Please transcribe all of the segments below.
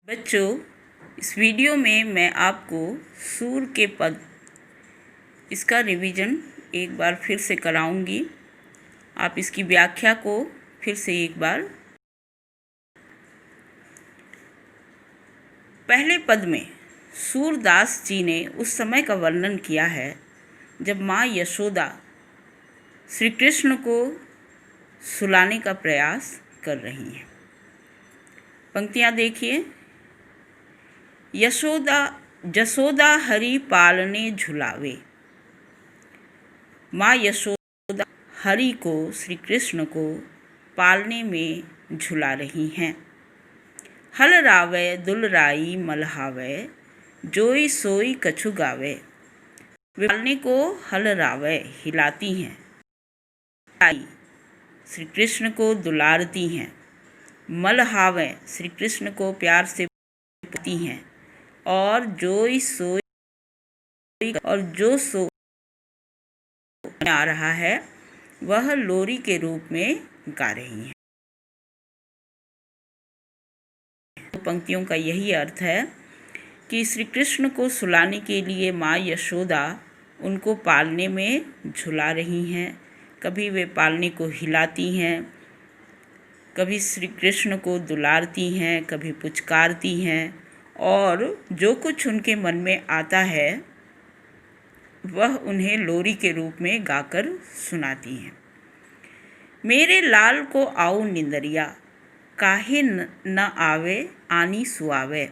बच्चों, इस वीडियो में मैं आपको सूर के पद इसका रिवीजन एक बार फिर से कराऊंगी। आप इसकी व्याख्या को फिर से एक बार। पहले पद में सूरदास जी ने उस समय का वर्णन किया है जब माँ यशोदा श्री कृष्ण को सुलाने का प्रयास कर रही हैं। पंक्तियाँ देखिए। जसोदा हरि पालने झुलावे। माँ यशोदा हरि को, श्री कृष्ण को पालने में झुला रही हैं। हल रावे दुलराई मलहावे, जोई सोई कछु गावे। वे पालने को हल रावे हिलाती हैं, श्री कृष्ण को दुलारती हैं। मलहावे श्री कृष्ण को प्यार से पति हैं। और जोई सोई, और जो सो आ रहा है वह लोरी के रूप में गा रही हैं। पंक्तियों का यही अर्थ है कि श्री कृष्ण को सुलाने के लिए माँ यशोदा उनको पालने में झुला रही हैं। कभी वे पालने को हिलाती हैं, कभी श्री कृष्ण को दुलारती हैं, कभी पुचकारती हैं, और जो कुछ उनके मन में आता है वह उन्हें लोरी के रूप में गाकर सुनाती हैं। मेरे लाल को आओ निंदरिया, काहे न आवे आनी सुआवे।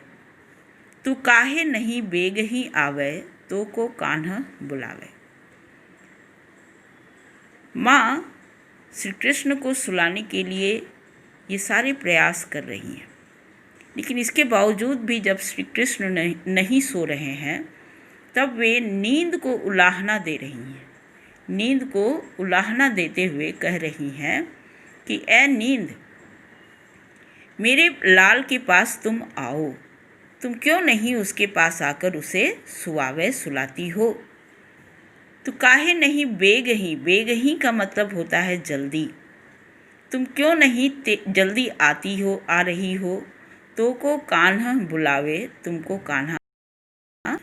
तू काहे नहीं बेग ही आवे, तो को कान्हा बुलावे। माँ श्री कृष्ण को सुलाने के लिए ये सारे प्रयास कर रही हैं, लेकिन इसके बावजूद भी जब श्री कृष्ण नहीं सो रहे हैं तब वे नींद को उलाहना दे रही हैं। नींद को उलाहना देते हुए कह रही हैं कि ऐ नींद, मेरे लाल के पास तुम आओ। तुम क्यों नहीं उसके पास आकर उसे सुलाती हो। तो काहे नहीं बेग ही का मतलब होता है जल्दी। तुम क्यों नहीं जल्दी आ रही हो। तो को कान्हा बुलावे, तुमको कान्हा।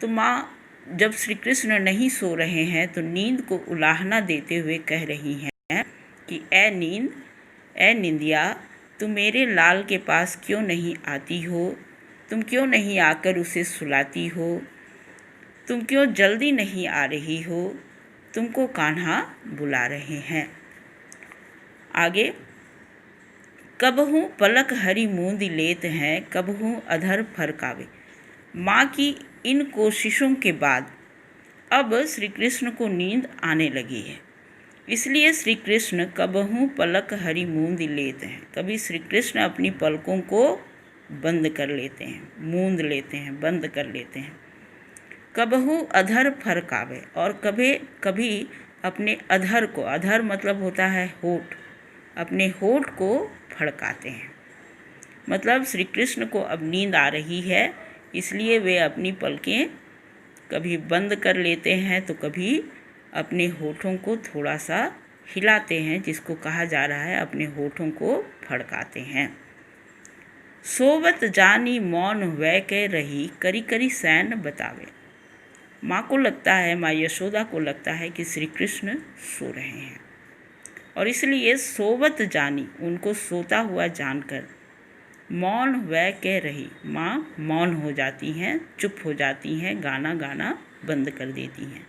तो माँ जब श्री कृष्ण नहीं सो रहे हैं तो नींद को उलाहना देते हुए कह रही हैं कि ऐ नींद, ऐ निंदिया, तुम मेरे लाल के पास क्यों नहीं आती हो। तुम क्यों नहीं आकर उसे सुलाती हो। तुम क्यों जल्दी नहीं आ रही हो। तुमको कान्हा बुला रहे हैं। आगे। कबहू पलक हरी मूंद लेत हैं, कबहू अधर फरकावे। माँ की इन कोशिशों के बाद अब श्री कृष्ण को नींद आने लगी है, इसलिए श्री कृष्ण कबहू पलक हरी मूंद लेते हैं। कभी श्री कृष्ण अपनी पलकों को बंद कर लेते हैं, मूंद लेते हैं, बंद कर लेते हैं। कबहू अधर फरकावे, और कभी अपने अधर को, अधर मतलब होता है होठ, अपने होठ को फड़काते हैं। मतलब श्री कृष्ण को अब नींद आ रही है, इसलिए वे अपनी पलकें कभी बंद कर लेते हैं तो कभी अपने होठों को थोड़ा सा हिलाते हैं, जिसको कहा जा रहा है अपने होठों को फड़काते हैं। सोवत जानी मौन वै के रही, करी करी सैन बतावे। माँ को लगता है, माँ यशोदा को लगता है कि श्री कृष्ण सो रहे हैं, और इसलिए सोवत जानी, उनको सोता हुआ जानकर, मौन वै कह रही, माँ मौन हो जाती हैं, चुप हो जाती हैं, गाना बंद कर देती हैं।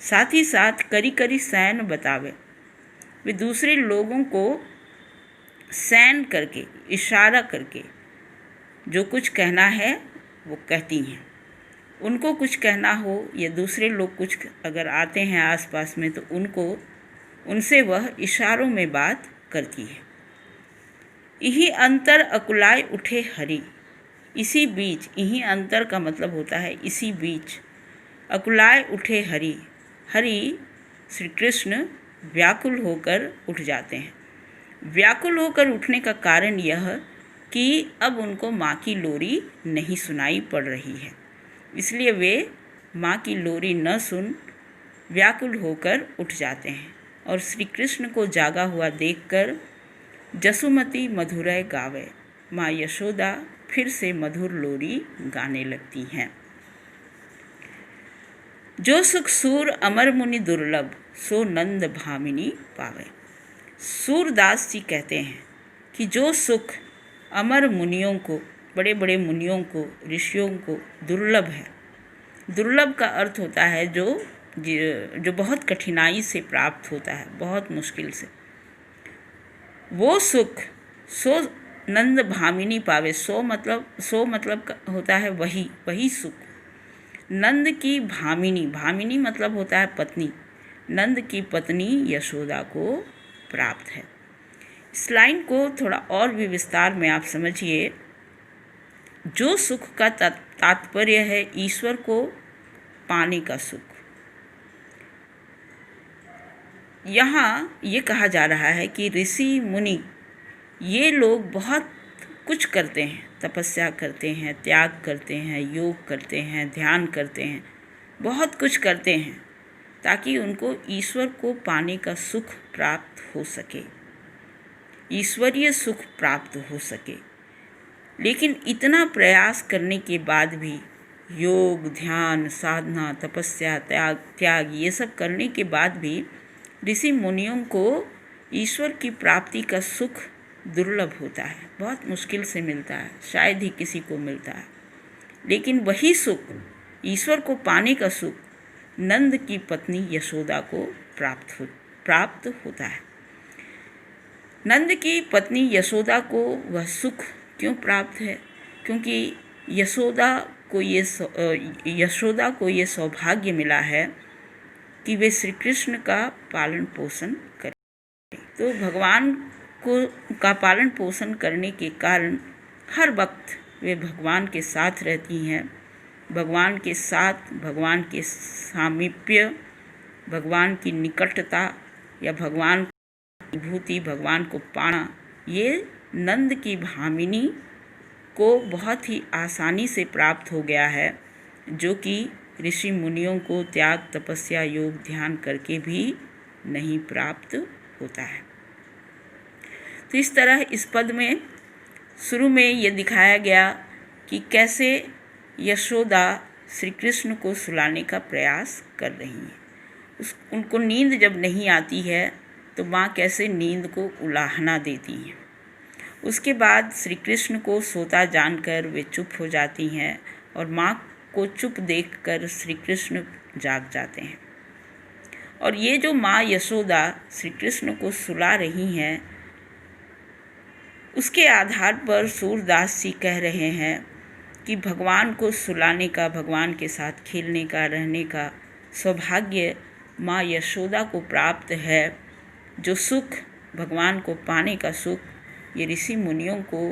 साथ ही साथ करी करी सैन बतावे, वे दूसरे लोगों को सैन करके, इशारा करके जो कुछ कहना है वो कहती हैं। उनको कुछ कहना हो या दूसरे लोग कुछ अगर आते हैं आसपास में तो उनसे वह इशारों में बात करती है। यही अंतर अकुलाय उठे हरि, इसी बीच, यही अंतर का मतलब होता है इसी बीच, अकुलाय उठे हरि, हरि श्री कृष्ण व्याकुल होकर उठ जाते हैं। व्याकुल होकर उठने का कारण यह कि अब उनको माँ की लोरी नहीं सुनाई पड़ रही है, इसलिए वे माँ की लोरी न सुन व्याकुल होकर उठ जाते हैं। और श्री कृष्ण को जागा हुआ देखकर जसुमती मधुरै गावे, माँ यशोदा फिर से मधुर लोरी गाने लगती हैं। जो सुख सूर अमर मुनि दुर्लभ, सो नंद भामिनी पावे। सूरदास जी कहते हैं कि जो सुख अमर मुनियों को, बड़े बड़े मुनियों को, ऋषियों को दुर्लभ है। दुर्लभ का अर्थ होता है जो बहुत कठिनाई से प्राप्त होता है, बहुत मुश्किल से। वो सुख सो नंद भामिनी पावे। सो मतलब होता है वही सुख। नंद की भामिनी, भामिनी मतलब होता है पत्नी, नंद की पत्नी यशोदा को प्राप्त है। इस लाइन को थोड़ा और भी विस्तार में आप समझिए। जो सुख का तात्पर्य है ईश्वर को पाने का सुख। यहाँ ये कहा जा रहा है कि ऋषि मुनि ये लोग बहुत कुछ करते हैं, तपस्या करते हैं, त्याग करते हैं, योग करते हैं, ध्यान करते हैं, बहुत कुछ करते हैं ताकि उनको ईश्वर को पाने का सुख प्राप्त हो सके, ईश्वरीय सुख प्राप्त हो सके। लेकिन इतना प्रयास करने के बाद भी, योग, ध्यान, साधना, तपस्या, त्याग ये सब करने के बाद भी ऋषि मुनियों को ईश्वर की प्राप्ति का सुख दुर्लभ होता है, बहुत मुश्किल से मिलता है, शायद ही किसी को मिलता है। लेकिन वही सुख, ईश्वर को पाने का सुख, नंद की पत्नी यशोदा को प्राप्त होता है। नंद की पत्नी यशोदा को वह सुख क्यों प्राप्त है? क्योंकि यशोदा को ये सौभाग्य मिला है कि वे श्री कृष्ण का पालन पोषण करें। तो भगवान का पालन पोषण करने के कारण हर वक्त वे भगवान के साथ रहती हैं। भगवान के साथ, भगवान के सामीप्य, भगवान की निकटता या भगवान की विभूति, भगवान को पाना, ये नंद की भामिनी को बहुत ही आसानी से प्राप्त हो गया है, जो कि ऋषि मुनियों को त्याग, तपस्या, योग, ध्यान करके भी नहीं प्राप्त होता है। तो इस तरह इस पद में शुरू में ये दिखाया गया कि कैसे यशोदा श्री कृष्ण को सुलाने का प्रयास कर रही हैं। उनको नींद जब नहीं आती है तो माँ कैसे नींद को उलाहना देती हैं। उसके बाद श्री कृष्ण को सोता जानकर वे चुप हो जाती हैं और माँ को चुप देखकर श्री कृष्ण जाग जाते हैं। और ये जो माँ यशोदा श्री कृष्ण को सुला रही हैं, उसके आधार पर सूरदास जी कह रहे हैं कि भगवान को सुलाने का, भगवान के साथ खेलने का, रहने का सौभाग्य माँ यशोदा को प्राप्त है। जो सुख, भगवान को पाने का सुख, ये ऋषि मुनियों को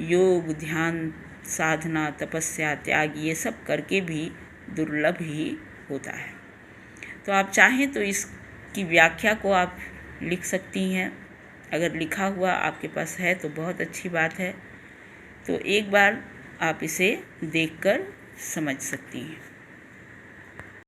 योग, ध्यान, साधना, तपस्या, त्याग ये सब करके भी दुर्लभ ही होता है। तो आप चाहें तो इसकी व्याख्या को आप लिख सकती हैं। अगर लिखा हुआ आपके पास है तो बहुत अच्छी बात है। तो एक बार आप इसे देखकर समझ सकती हैं।